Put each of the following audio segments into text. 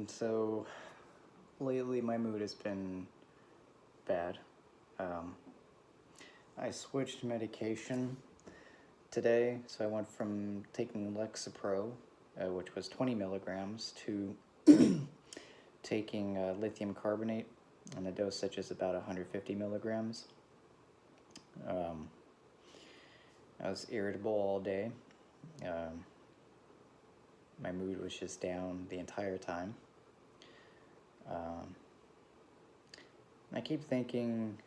So lately my mood has been bad. Um, I switched medication today, so I went from taking Lexapro, which was 20 milligrams, to taking lithium carbonate, and the dosage is about 150 milligrams. Um, I was irritable all day. Um, my mood was just down the entire time. I keep thinking,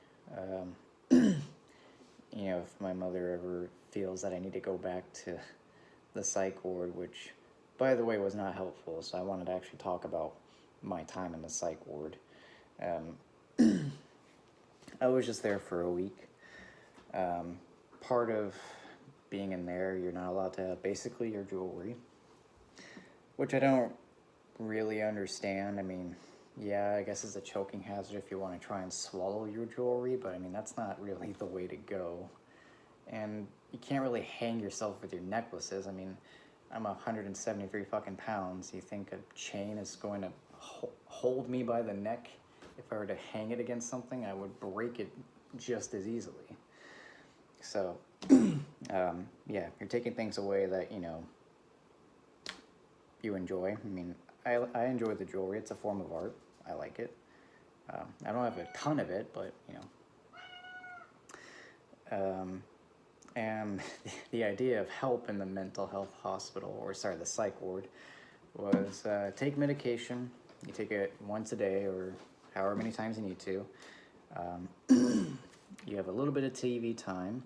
if my mother ever feels that I need to go back to the psych ward, which, by the way, was not helpful, so I wanted to actually talk about my time in the psych ward. I was just there for a week. Part of being in there, you're not allowed to have basically your jewelry, which I don't really understand. I mean, yeah, I guess it's a choking hazard if you want to try and swallow your jewelry, but I mean, that's not really the way to go. And you can't really hang yourself with your necklaces. I mean, I'm 173 fucking pounds. You think a chain is going to hold me by the neck? If I were to hang it against something, I would break it just as easily. So, yeah, you're taking things away that, you enjoy. I mean, I enjoy the jewelry. It's a form of art. I like it. I don't have a ton of it, but, and the idea of help in the mental health hospital, the psych ward, was take medication. You take it once a day or however many times you need to. You have a little bit of TV time.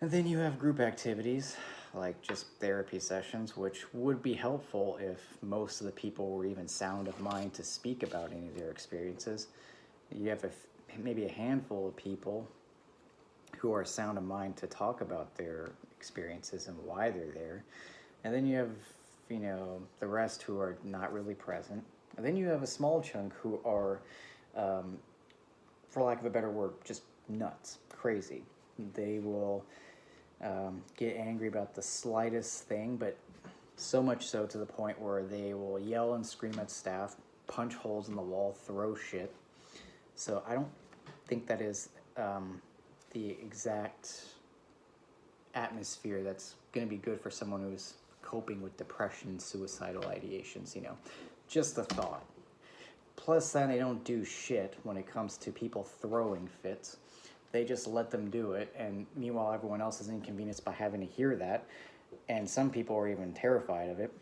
And then you have group activities, like just therapy sessions, which would be helpful if most of the people were even sound of mind to speak about any of their experiences. You have maybe a handful of people who are sound of mind to talk about their experiences and why they're there. And then you have, the rest who are not really present. And then you have a small chunk who are, for lack of a better word, just nuts, crazy. They will get angry about the slightest thing, but so much so to the point where they will yell and scream at staff, punch holes in the wall, throw shit. So I don't think that is the exact atmosphere that's going to be good for someone who's coping with depression, suicidal ideations, just a thought. Plus, then they don't do shit when it comes to people throwing fits. They just let them do it, and meanwhile everyone else is inconvenienced by having to hear that, and some people are even terrified of it.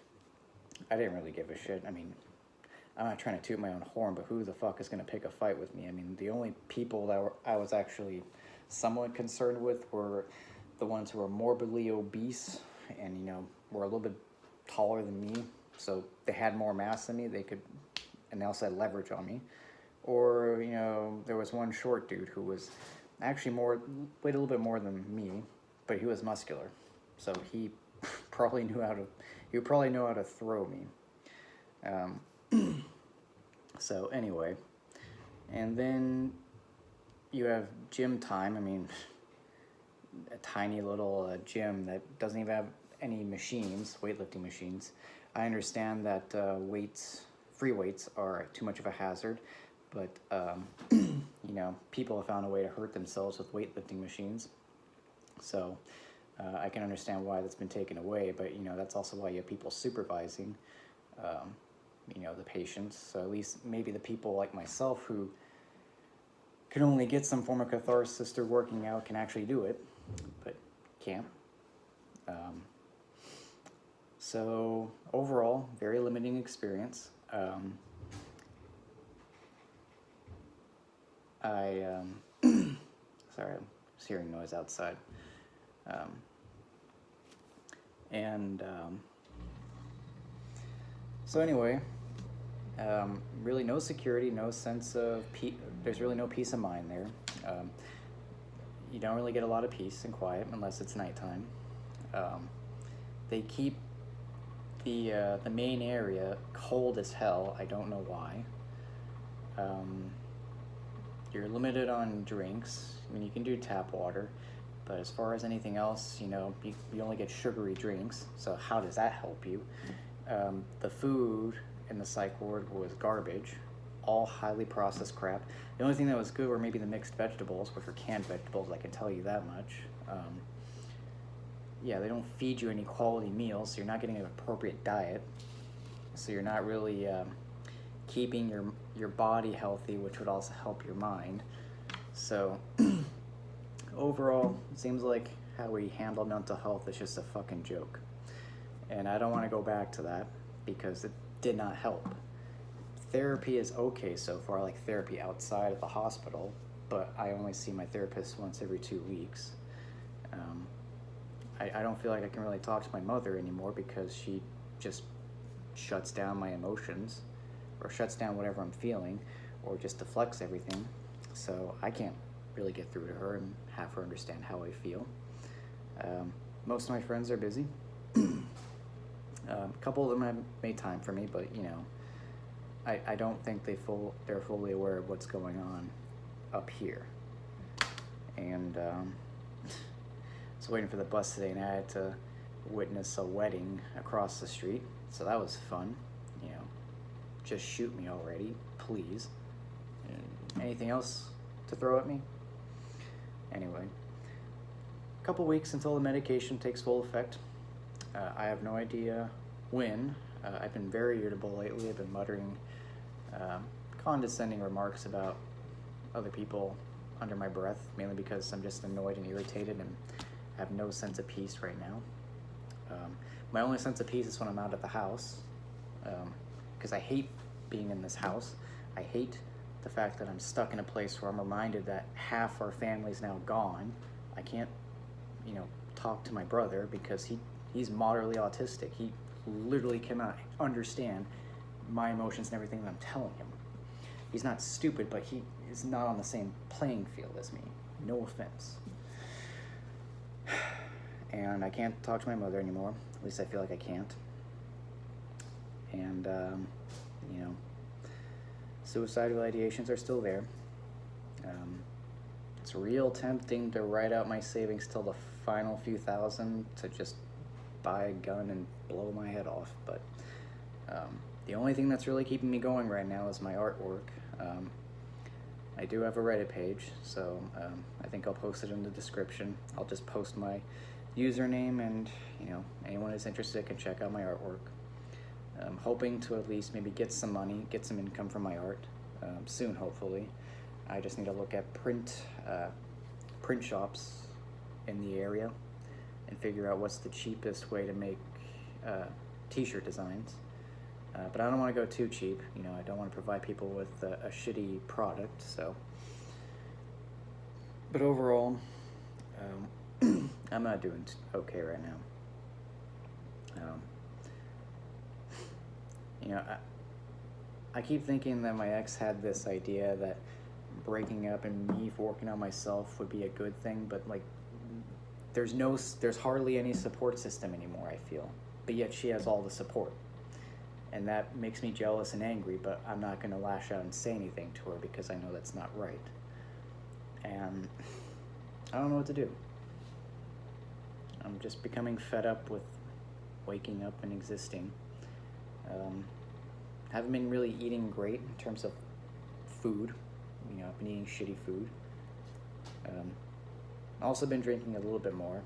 I didn't really give a shit. I mean, I'm not trying to toot my own horn, but who the fuck is going to pick a fight with me? I mean, the only people that I was actually somewhat concerned with were the ones who were morbidly obese and, were a little bit taller than me, so they had more mass than me, and they also had leverage on me. Or, there was one short dude who was actually weighed a little bit more than me, but he was muscular, so he probably knew how to throw me. So anyway, and then you have gym time. I mean, a tiny little gym that doesn't even have any machines, weightlifting machines. I understand that free weights are too much of a hazard, but people have found a way to hurt themselves with weightlifting machines. So I can understand why that's been taken away, but that's also why you have people supervising the patients. So at least maybe the people like myself who can only get some form of catharsis through working out can actually do it, but can't. So overall, very limiting experience. Sorry, I'm just hearing noise outside. So anyway, really no security, no sense of peace. There's really no peace of mind there. You don't really get a lot of peace and quiet unless it's nighttime. They keep the main area cold as hell. I don't know why. You're limited on drinks. I mean, you can do tap water, but as far as anything else, you only get sugary drinks. So how does that help you? The food in the psych ward was garbage, all highly processed crap. The only thing that was good were maybe the mixed vegetables, which were canned vegetables, I can tell you that much. Yeah, they don't feed you any quality meals, so you're not getting an appropriate diet. So you're not really keeping your body healthy, which would also help your mind. So overall, it seems like how we handle mental health is just a fucking joke. And I don't want to go back to that because it did not help. Therapy is okay so far, like therapy outside of the hospital, but I only see my therapist once every 2 weeks. I don't feel like I can really talk to my mother anymore because she just shuts down my emotions or shuts down whatever I'm feeling or just deflects everything. So I can't really get through to her and have her understand how I feel. Most of my friends are busy. A couple of them have made time for me, but I don't think they're fully aware of what's going on up here. And I was waiting for the bus today, and I had to witness a wedding across the street, so that was fun. Just shoot me already, please. Anything else to throw at me? Anyway, a couple weeks until the medication takes full effect. I have no idea when. I've been very irritable lately. I've been muttering condescending remarks about other people under my breath, mainly because I'm just annoyed and irritated and have no sense of peace right now. My only sense of peace is when I'm out at the house, because I hate being in this house. I hate the fact that I'm stuck in a place where I'm reminded that half our family's now gone. I can't, talk to my brother because he's moderately autistic. He literally cannot understand my emotions and everything that I'm telling him. He's not stupid, but he is not on the same playing field as me. No offense. And I can't talk to my mother anymore. At least I feel like I can't. And, suicidal ideations are still there. It's real tempting to write out my savings till the final few thousand to just buy a gun and blow my head off. But the only thing that's really keeping me going right now is my artwork. I do have a Reddit page, so I think I'll post it in the description. I'll just post my username, and anyone who's interested can check out my artwork. I'm hoping to at least maybe get some money, get some income from my art soon, hopefully. I just need to look at print shops in the area and figure out what's the cheapest way to make t-shirt designs. But I don't want to go too cheap. I don't want to provide people with a shitty product. So, but overall, I'm not doing okay right now. I keep thinking that my ex had this idea that breaking up and me working on myself would be a good thing, but there's hardly any support system anymore, I feel. But yet she has all the support. And that makes me jealous and angry, but I'm not going to lash out and say anything to her because I know that's not right. And I don't know what to do. I'm just becoming fed up with waking up and existing. Haven't been really eating great in terms of food. I've been eating shitty food. Also been drinking a little bit more,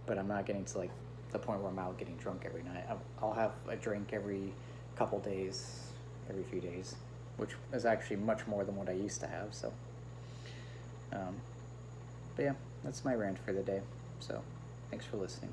but I'm not getting to the point where I'm out getting drunk every night. I'll have a drink every couple days, every few days, which is actually much more than what I used to have. So, but yeah, that's my rant for the day. So, thanks for listening.